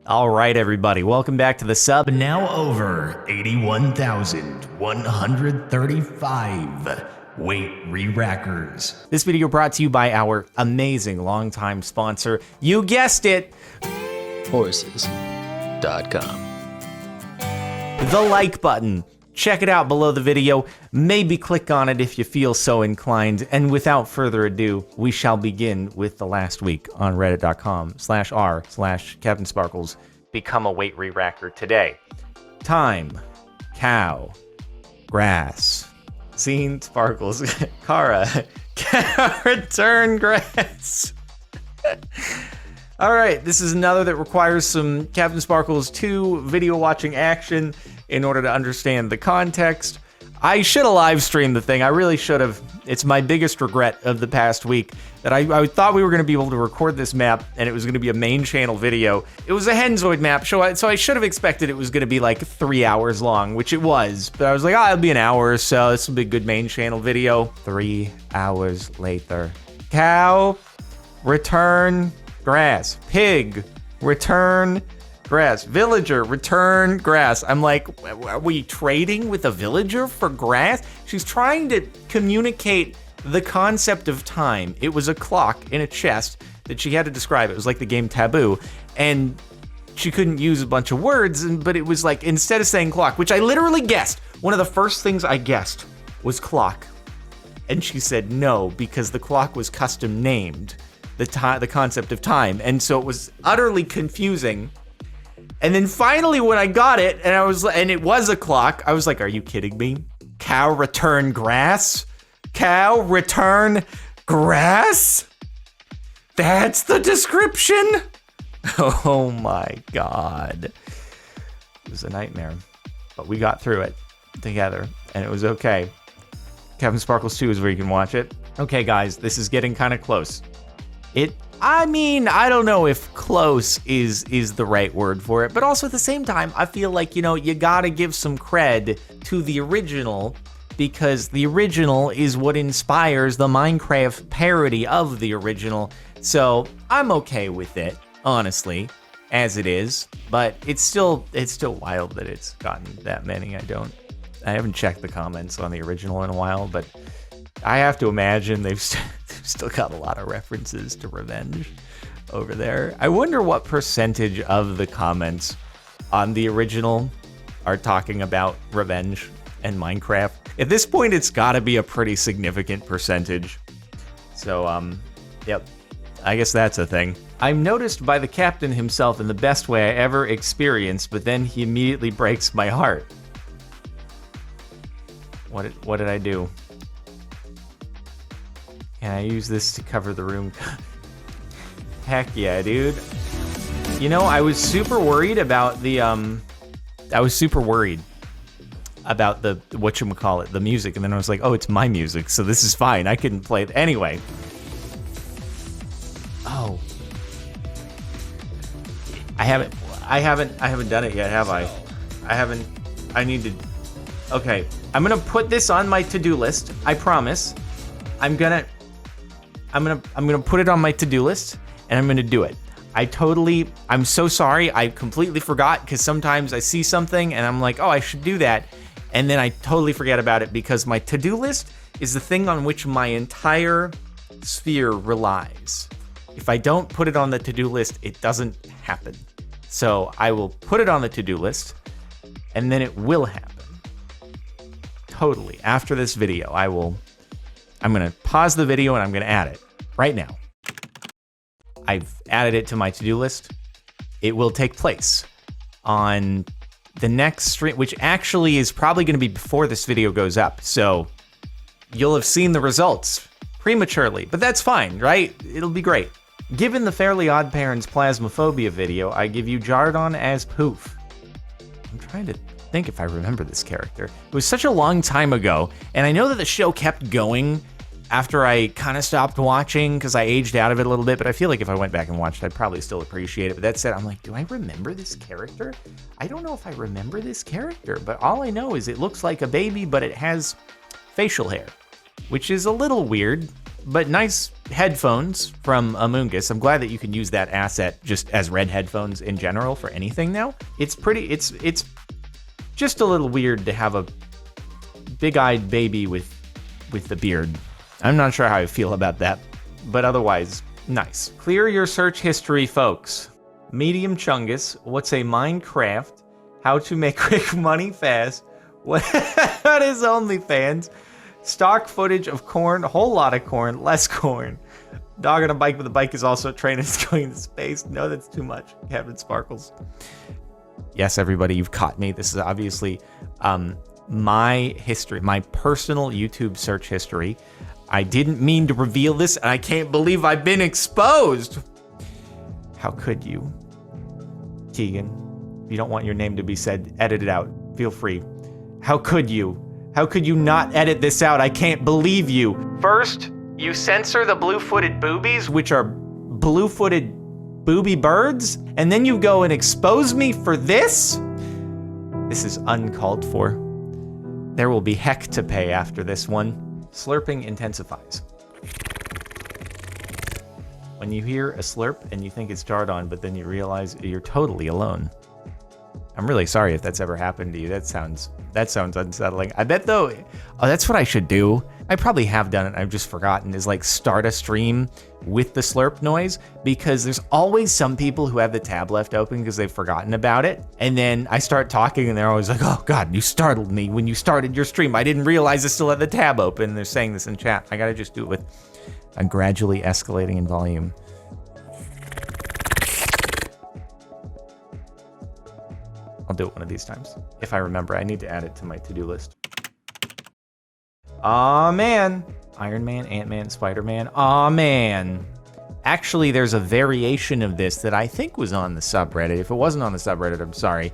All right, everybody, welcome back to the sub. Now over 81,135 weight re-rackers. This video brought to you by our amazing longtime sponsor. You guessed it, Horses.com. the like button. Check it out below the video. Maybe click on it if you feel so inclined. And without further ado, we shall begin with the last week on reddit.com/r/CaptainSparklez. Become a weight re-racker today. Time, cow, grass. Scene, sparkles, Kara, return grass. All right, this is another that requires some CaptainSparklez 2 video watching action in order to understand the context. I should have live streamed the thing. I really should have. It's my biggest regret of the past week that I thought we were going to be able to record this map and it was going to be a main channel video. It was a Henzoid map, so I should have expected it was going to be like 3 hours long, which it was. But I was like, it'll be an hour or so. This will be a good main channel video. 3 hours later. Cow, return grass. Pig, return grass. Villager, return grass. I'm like, are we trading with a villager for grass? She's trying to communicate the concept of time. It was a clock in a chest that she had to describe. It was like the game Taboo, and she couldn't use a bunch of words, but it was like, instead of saying clock, which I literally guessed, one of the first things I guessed was clock. And she said no, because the clock was custom named, the concept of time. And so it was utterly confusing. And then finally, when I got it, and it was a clock, I was like, are you kidding me? Cow, return grass? Cow, return grass? That's the description? Oh my God. It was a nightmare, but we got through it together, and it was okay. CaptainSparklez 2 is where you can watch it. Okay, guys, this is getting kind of close. I mean, I don't know if close is the right word for it, but also at the same time, I feel like, you gotta give some cred to the original, because the original is what inspires the Minecraft parody of the original. So I'm okay with it, honestly, as it is, but it's still wild that it's gotten that many. I haven't checked the comments on the original in a while, but I have to imagine they've still got a lot of references to revenge over there. I wonder what percentage of the comments on the original are talking about revenge and Minecraft. At this point, it's gotta be a pretty significant percentage. So, yep, I guess that's a thing. I'm noticed by the captain himself in the best way I ever experienced, but then he immediately breaks my heart. What did I do? Can I use this to cover the room? Heck yeah, dude. I was super worried about the, whatchamacallit, the music, and then I was like, oh, it's my music, so this is fine. I couldn't play it. Anyway. Oh. I haven't done it yet, have I? I need to, okay. I'm gonna put this on my to-do list, I promise. I'm gonna put it on my to-do list, and I'm gonna do it. I'm so sorry, I completely forgot, because sometimes I see something and I'm like, oh, I should do that, and then I totally forget about it, because my to-do list is the thing on which my entire sphere relies. If I don't put it on the to-do list, it doesn't happen. So I will put it on the to-do list, and then it will happen. Totally. After this video, I'm gonna pause the video and I'm gonna add it right now. I've added it to my to-do list. It will take place on the next stream, which actually is probably gonna be before this video goes up. So you'll have seen the results prematurely, but that's fine, right? It'll be great. Given the Fairly Odd Parents Plasmophobia video, I give you Jardon as Poof. I'm trying to think if I remember this character. It was such a long time ago, and I know that the show kept going after I kind of stopped watching because I aged out of it a little bit, but I feel like if I went back and watched, I'd probably still appreciate it. But that said, I'm like, do I remember this character? I don't know if I remember this character, but all I know is it looks like a baby, but it has facial hair, which is a little weird. but nice headphones from Amoongus. I'm glad that you can use that asset just as red headphones in general for anything now. It's just a little weird to have a big-eyed baby with the beard. I'm not sure how I feel about that, but otherwise, nice. Clear your search history, folks. Medium Chungus, what's a Minecraft? How to make quick money fast? What is OnlyFans? Stock footage of corn, a whole lot of corn, less corn. Dog on a bike, but the bike is also a train and it's going to space. No, that's too much. CaptainSparklez. Yes, everybody, you've caught me. This is obviously my history, my personal YouTube search history. I didn't mean to reveal this, and I can't believe I've been exposed. How could you? Keegan, if you don't want your name to be said, edit it out. Feel free. How could you? How could you not edit this out? I can't believe you. First, you censor the blue-footed boobies, which are blue-footed booby birds, and then you go and expose me for this? This is uncalled for. There will be heck to pay after this one. Slurping intensifies. When you hear a slurp and you think it's jarred on, but then you realize you're totally alone. I'm really sorry if that's ever happened to you. That sounds unsettling. I bet though, oh, that's what I should do. I probably have done it, I've just forgotten, is like start a stream with the slurp noise, because there's always some people who have the tab left open because they've forgotten about it. And then I start talking and they're always like, oh God, you startled me when you started your stream. I didn't realize I still had the tab open. They're saying this in chat. I gotta just do it with a gradually escalating in volume. I'll do it one of these times. If I remember, I need to add it to my to-do list. Aw, man. Iron Man, Ant-Man, Spider-Man. Aw, man. Actually, there's a variation of this that I think was on the subreddit. If it wasn't on the subreddit, I'm sorry.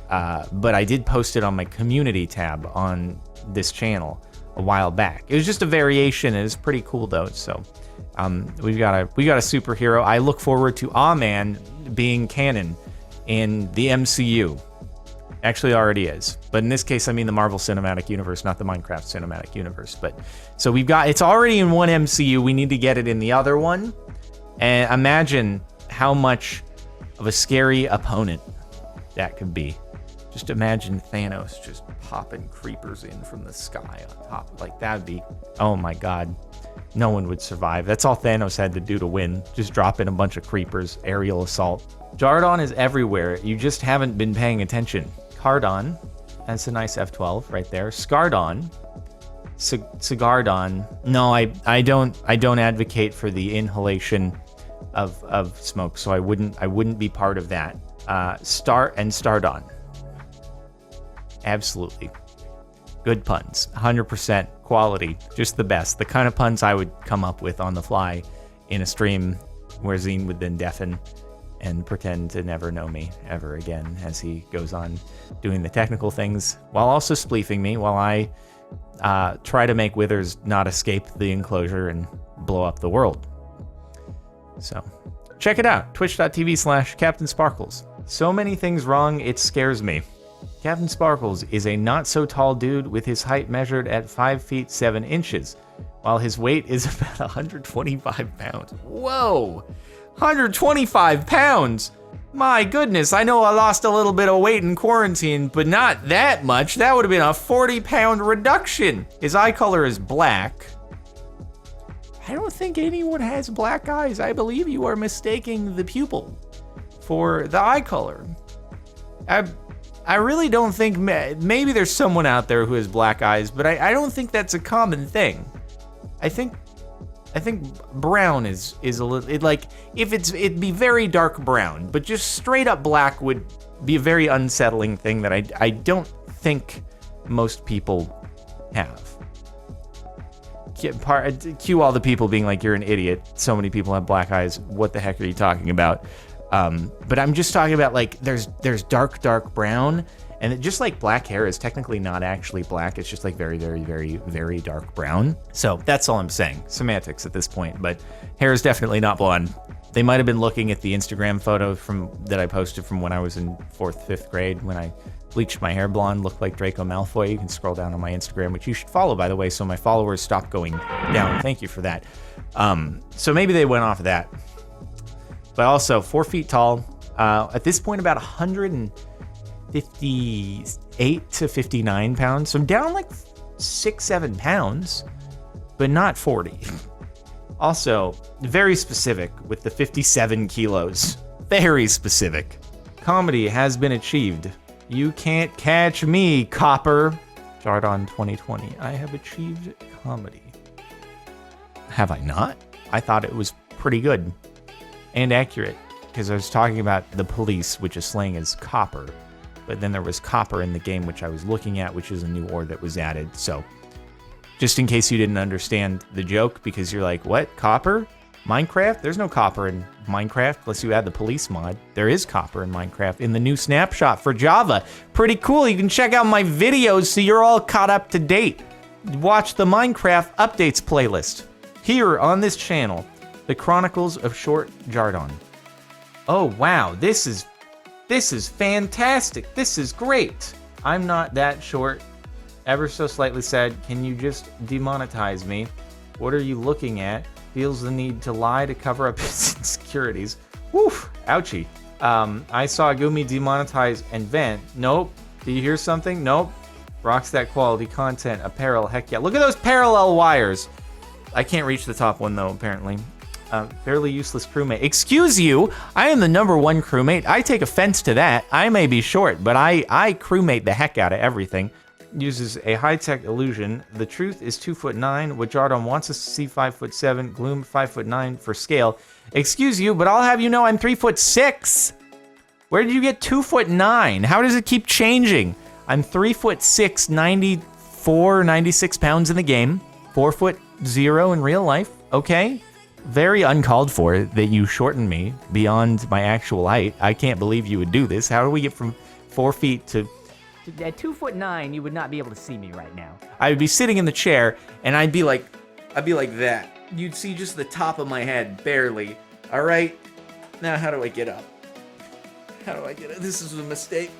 But I did post it on my community tab on this channel a while back. It was just a variation. It was pretty cool, though. So we got a superhero. I look forward to Aw, man being canon in the MCU. Actually already is, but in this case I mean the Marvel Cinematic Universe, not the Minecraft Cinematic Universe. But so we've got, it's already in one MCU, we need to get it in the other one. And imagine how much of a scary opponent that could be. Just imagine Thanos just popping creepers in from the sky on top. Like, that'd be, oh my God, no one would survive. That's all Thanos had to do to win. Just drop in a bunch of creepers, aerial assault. Jardon is everywhere, you just haven't been paying attention. Cardon, that's a nice F12 right there. Scardon, Cigardon. No, I don't advocate for the inhalation of smoke, so I wouldn't be part of that. Stardon. Absolutely. Good puns. 100% quality. Just the best. The kind of puns I would come up with on the fly in a stream where Zine would then deafen and pretend to never know me ever again as he goes on doing the technical things while also spleefing me while I try to make Withers not escape the enclosure and blow up the world. So check it out, twitch.tv/CaptainSparklez. So many things wrong, it scares me. CaptainSparklez is a not so tall dude with his height measured at 5 feet 7 inches, while his weight is about 125 pounds. Whoa! 125 pounds! My goodness, I know I lost a little bit of weight in quarantine, but not that much. That would have been a 40-pound reduction. His eye color is black. I don't think anyone has black eyes. I believe you are mistaking the pupil for the eye color. I really don't think, maybe there's someone out there who has black eyes, but I don't think that's a common thing. I think brown is a little, like, if it'd be very dark brown, but just straight up black would be a very unsettling thing that I don't think most people have. Cue all the people being like, you're an idiot. So many people have black eyes. What the heck are you talking about? But I'm just talking about, like, there's dark brown, and just like black hair is technically not actually black. It's just like very, very, very, very dark brown. So that's all I'm saying. Semantics at this point, but hair is definitely not blonde. They might have been looking at the Instagram photo that I posted from when I was in 4th, 5th grade when I bleached my hair blonde, looked like Draco Malfoy. You can scroll down on my Instagram, which you should follow, by the way, so my followers stop going down. Thank you for that. So maybe they went off of that. But also, 4 feet tall. At this point, about 158 to 59 pounds. So I'm down like 6-7 pounds, but not 40. Also, very specific with the 57 kilos. Very specific. Comedy has been achieved. You can't catch me, copper. Jardon 2020. I have achieved comedy. Have I not? I thought it was pretty good and accurate because I was talking about the police, which is slang as copper. But then there was copper in the game, which I was looking at, which is a new ore that was added. So just in case you didn't understand the joke, because you're like, what? Copper? Minecraft? There's no copper in Minecraft unless you add the police mod. There is copper in Minecraft in the new snapshot for Java. Pretty cool. You can check out my videos so you're all caught up to date. Watch the Minecraft updates playlist here on this channel, The Chronicles of Short Jardon. Oh, wow. This is fantastic. This is great. I'm not that short. Ever so slightly said, can you just demonetize me? What are you looking at? Feels the need to lie to cover up his insecurities. Woof, ouchie. I saw Gumi demonetize and vent. Nope. Do you hear something? Nope. Rocks that quality content, apparel, heck yeah. Look at those parallel wires. I can't reach the top one though, apparently. Fairly useless crewmate. Excuse you, I am the #1 crewmate. I take offense to that. I may be short, but I crewmate the heck out of everything. Uses a high-tech illusion. The truth is 2'9". What Jardon wants us to see 5'7". Gloom 5'9" for scale. Excuse you, but I'll have you know I'm 3'6". Where did you get 2'9"? How does it keep changing? I'm 3'6", 94, 96 pounds in the game. 4'0" in real life. Okay. Very uncalled for that you shorten me beyond my actual height. I can't believe you would do this. How do we get from 4 feet to... At 2'9", you would not be able to see me right now. I would be sitting in the chair, and I'd be like that. You'd see just the top of my head, barely. All right? Now, how do I get up? How do I get up? This was a mistake.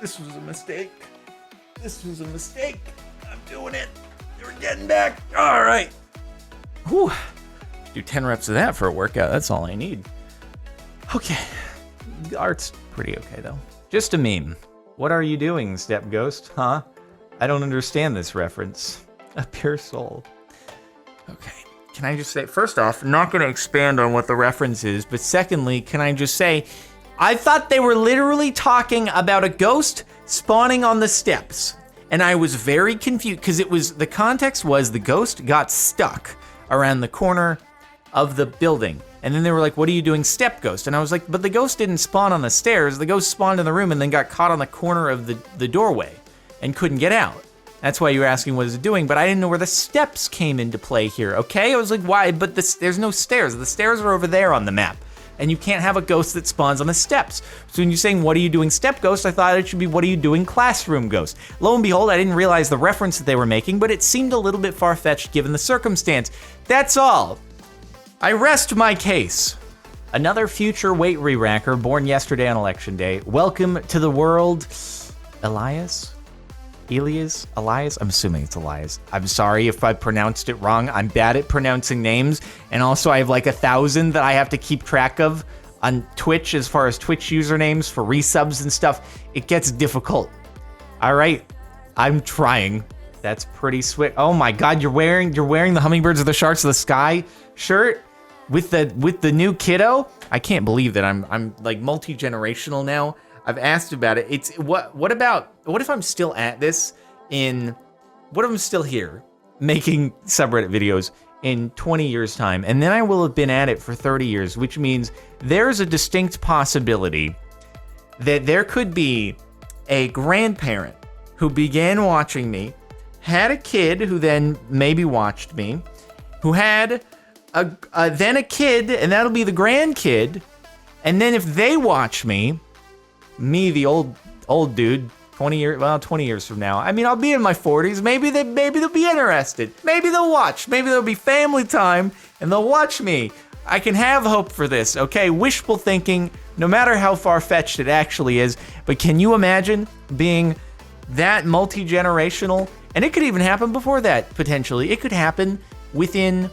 This was a mistake. This was a mistake. I'm doing it. We're getting back. All right. Whew. Do 10 reps of that for a workout. That's all I need. Okay. The art's pretty okay, though. Just a meme. What are you doing, Step Ghost? Huh? I don't understand this reference. A pure soul. Okay. Can I just say, first off, I'm not going to expand on what the reference is, but secondly, can I just say, I thought they were literally talking about a ghost spawning on the steps. And I was very confused, because the context was the ghost got stuck around the corner of the building. And then they were like, what are you doing, Step Ghost? And I was like, but the ghost didn't spawn on the stairs. The ghost spawned in the room and then got caught on the corner of the doorway and couldn't get out. That's why you were asking what is it doing, but I didn't know where the steps came into play here, okay? I was like, why? But there's no stairs. The stairs are over there on the map. And you can't have a ghost that spawns on the steps. So when you're saying, what are you doing, Step Ghost? I thought it should be, what are you doing, Classroom Ghost? Lo and behold, I didn't realize the reference that they were making, but it seemed a little bit far-fetched given the circumstance. That's all. I rest my case. Another future weight re-racker born yesterday on election day. Welcome to the world, Elias? Elias? I'm assuming it's Elias. I'm sorry if I pronounced it wrong. I'm bad at pronouncing names. And also I have like 1,000 that I have to keep track of on Twitch as far as Twitch usernames for resubs and stuff. It gets difficult. All right, I'm trying. That's pretty sweet. Oh my God, you're wearing the Hummingbirds of the Sharks of the Sky shirt with the new kiddo. I can't believe that I'm like multi-generational now. I've asked about it. It's what if I'm still at this what if I'm still here making subreddit videos in 20 years time, and then I will have been at it for 30 years, which means there's a distinct possibility that there could be a grandparent who began watching me, had a kid who then maybe watched me, who had then a kid, and that'll be the grandkid, and then if they watch me, the old dude, 20 years from now. I mean, I'll be in my 40s. Maybe they'll be interested. Maybe they'll watch. Maybe there'll be family time and they'll watch me. I can have hope for this, okay? Wishful thinking, no matter how far-fetched it actually is. But can you imagine being that multi-generational? And it could even happen before that, potentially. It could happen within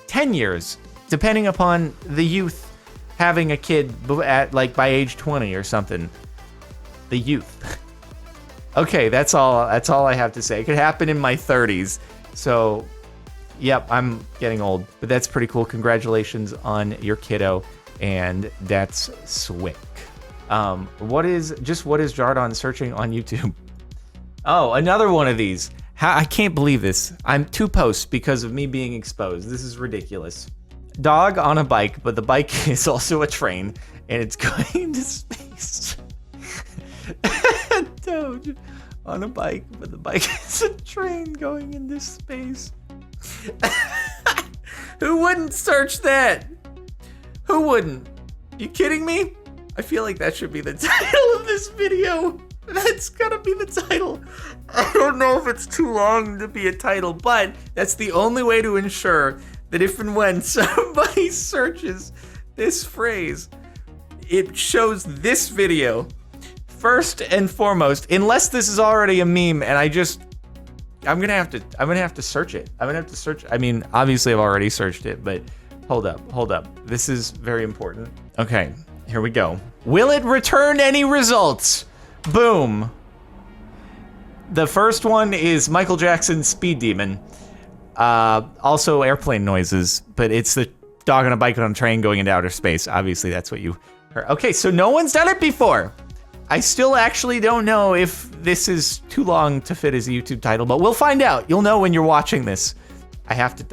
10 years, depending upon the youth having a kid at like by age 20 or something. The youth. Okay, that's all I have to say. It could happen in my 30s. So, yep, I'm getting old, but that's pretty cool. Congratulations on your kiddo, and that's swick. What is Jardon searching on YouTube? Oh, another one of these. I can't believe this. I'm 2 posts because of me being exposed. This is ridiculous. Dog on a bike, but the bike is also a train, and it's going into space. Toad on a bike, but the bike is a train going into space. Who wouldn't search that? Who wouldn't? You kidding me? I feel like that should be the title of this video. That's gotta be the title. I don't know if it's too long to be a title, but that's the only way to ensure that if and when somebody searches this phrase, it shows this video first and foremost, unless this is already a meme and I'm gonna have to search it. I mean, obviously I've already searched it, but hold up. This is very important. Okay, here we go. Will it return any results? Boom. The first one is Michael Jackson's Speed Demon. Also airplane noises, but it's the dog on a bike on a train going into outer space. Obviously that's what you heard. Okay, so no one's done it before. I still actually don't know if this is too long to fit as a YouTube title, but we'll find out. You'll know when you're watching this. I have to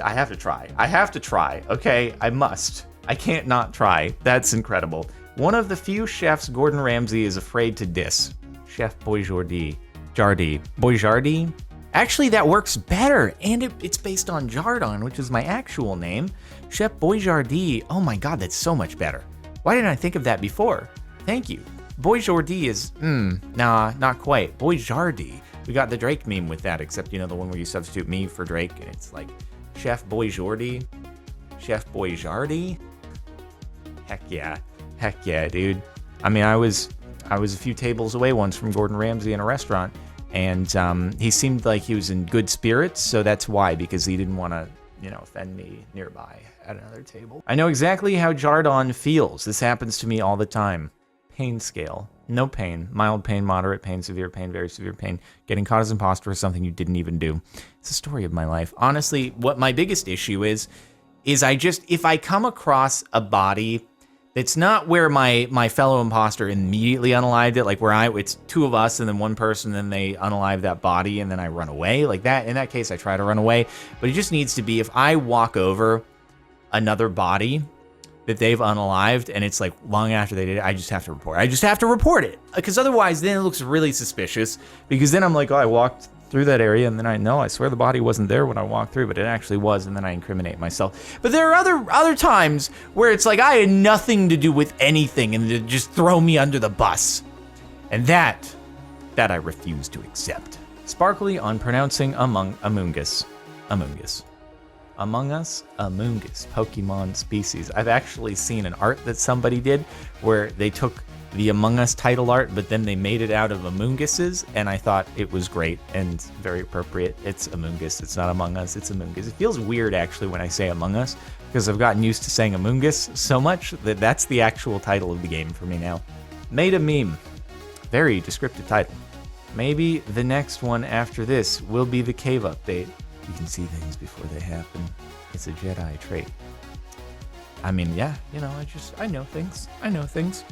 try. Okay, I must. I can't not try. That's incredible. One of the few chefs Gordon Ramsay is afraid to diss. Chef Boyardee. Boyardee? Actually, that works better, and it's based on Jardon, which is my actual name. Chef Boyardee. Oh my god, that's so much better. Why didn't I think of that before? Thank you. Boyardee is, nah, not quite. Boyardee. We got the Drake meme with that, except, the one where you substitute me for Drake, and it's like, Chef Boyardee? Chef Boyardee? Heck yeah, dude. I mean, I was a few tables away once from Gordon Ramsay in a restaurant, and he seemed like he was in good spirits, so that's why, because he didn't want to, offend me nearby at another table. I know exactly how Jardon feels. This happens to me all the time. Pain scale. No pain. Mild pain, moderate pain, severe pain, very severe pain. Getting caught as imposter is something you didn't even do. It's a story of my life. Honestly, what my biggest issue is if I come across a body that's not where my fellow imposter immediately unalived it, like where it's 2 of us and then 1 person, then they unalive that body and then I run away. Like that, in that case, I try to run away. But it just needs to be if I walk over another body that they've unalived and it's like long after they did it, I just have to report it. Because otherwise then it looks really suspicious, because then I'm like, oh, I walked through that area and then I swear the body wasn't there when I walked through, but it actually was, and then I incriminate myself. But there are other times where it's like I had nothing to do with anything and they just throw me under the bus. And that I refuse to accept. Sparkly on pronouncing Among Us. Among Us, Pokemon species. I've actually seen an art that somebody did where they took the Among Us title art, but then they made it out of Among Us's, and I thought it was great and very appropriate. It's Among Us. It's not Among Us. It's Among Us. It feels weird, actually, when I say Among Us, because I've gotten used to saying Among Us so much that that's the actual title of the game for me now. Made a meme. Very descriptive title. Maybe the next one after this will be the cave update. You can see things before they happen. It's a Jedi trait. I mean, yeah, I know things.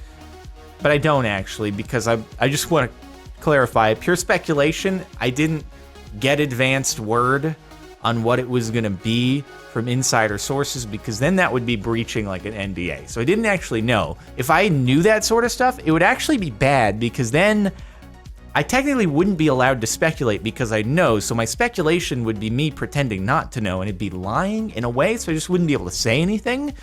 But I don't actually, because I just want to clarify. Pure speculation. I didn't get advanced word on what it was going to be from insider sources, because then that would be breaching like an NDA. So I didn't actually know. If I knew that sort of stuff, it would actually be bad, because then I technically wouldn't be allowed to speculate because I know, so my speculation would be me pretending not to know, and it'd be lying in a way, so I just wouldn't be able to say anything.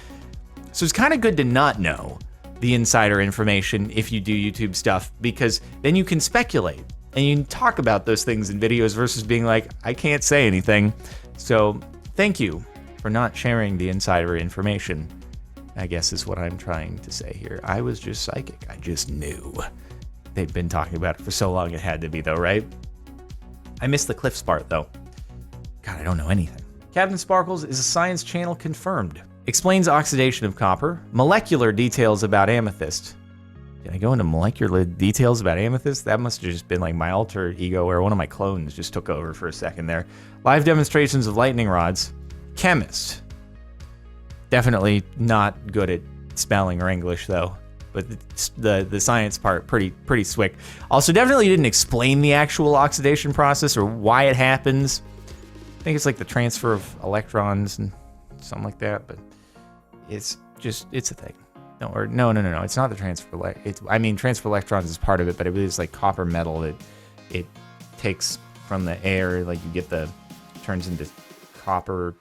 So it's kind of good to not know the insider information if you do YouTube stuff, because then you can speculate and you can talk about those things in videos versus being like, I can't say anything. So thank you for not sharing the insider information. I guess is what I'm trying to say here. I was just psychic. I just knew. They've been talking about it for so long, it had to be, though, right? I missed the Cliffs part, though. God, I don't know anything. CaptainSparklez is a science channel confirmed. Explains oxidation of copper, molecular details about amethyst. Did I go into molecular details about amethyst? That must have just been like my alter ego, or one of my clones just took over for a second there. Live demonstrations of lightning rods. Chemist. Definitely not good at spelling or English, though. But the science part, pretty slick. Also, definitely didn't explain the actual oxidation process or why it happens. I think it's like the transfer of electrons and something like that, but it's a thing. No, it's not the transfer. Transfer electrons is part of it, but it is like copper metal that it takes from the air. Like turns into copper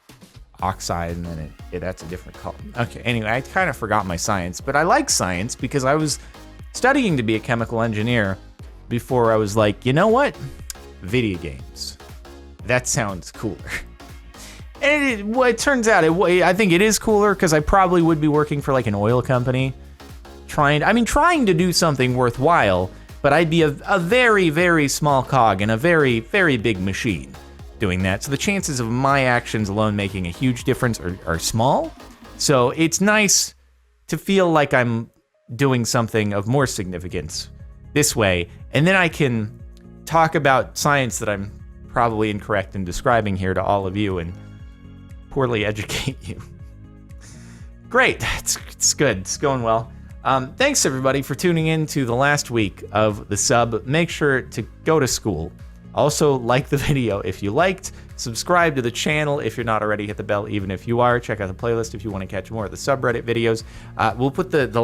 oxide, and then that's a different color. Okay, anyway, I kind of forgot my science, but I like science because I was studying to be a chemical engineer before I was like, you know what? Video games. That sounds cooler. And it turns out, I think it is cooler because I probably would be working for like an oil company, trying to do something worthwhile, but I'd be a very, very small cog in a very, very big machine doing that. So the chances of my actions alone making a huge difference are small. So it's nice to feel like I'm doing something of more significance this way, and then I can talk about science that I'm probably incorrect in describing here to all of you and poorly educate you. Great, it's good, it's going well. Thanks everybody for tuning in to the last week of the sub. Make sure to go to school. Also, like the video if you liked, subscribe to the channel if you're not already, hit the bell even if you are, check out the playlist if you want to catch more of the subreddit videos. We'll put the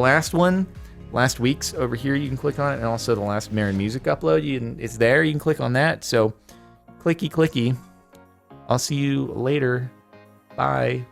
last week's over here, you can click on it, and also the last Marin Music upload, it's there, you can click on that, so clicky. I'll see you later. Bye.